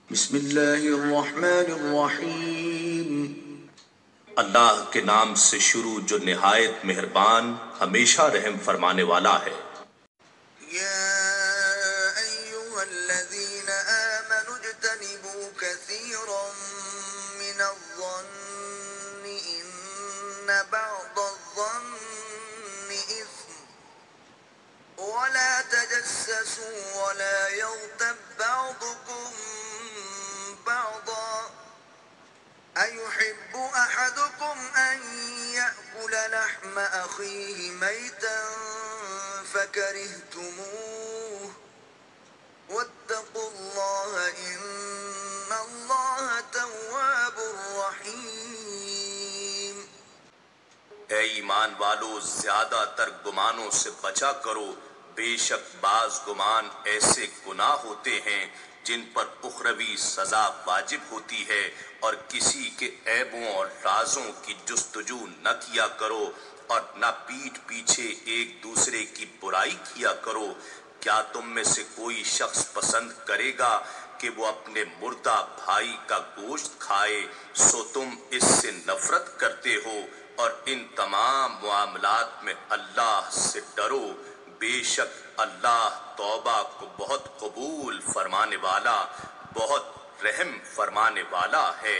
بسم اللہ الرحمن الرحیم۔ اللہ کے نام سے شروع جو نہایت مہربان ہمیشہ رحم فرمانے والا ہے۔ یا ایہا الذین آمنوا اجتنبوا کثیرا من الظن ان بعض الظن اثم ولا تجسسوا ولا یغتب بعضکم بعضا أيحب أحدكم أن يأكل لحم أخيه ميتا فكرهتموه واتقوا الله إن الله تواب رحيم۔ اے ایمان والو، زیادہ تر گمانوں سے بچا کرو، بے شک بعض گمان ایسے گناہ ہوتے ہیں جن پر اخروی سزا واجب ہوتی ہے، اور کسی کے عیبوں اور رازوں کی جستجو نہ کیا کرو، اور نہ پیٹھ پیچھے ایک دوسرے کی برائی کیا کرو۔ کیا تم میں سے کوئی شخص پسند کرے گا کہ وہ اپنے مردہ بھائی کا گوشت کھائے؟ سو تم اس سے نفرت کرتے ہو، اور ان تمام معاملات میں اللہ سے ڈرو۔ بے شک اللہ توبہ کو بہت قبول فرمانے والا، بہت رحم فرمانے والا ہے۔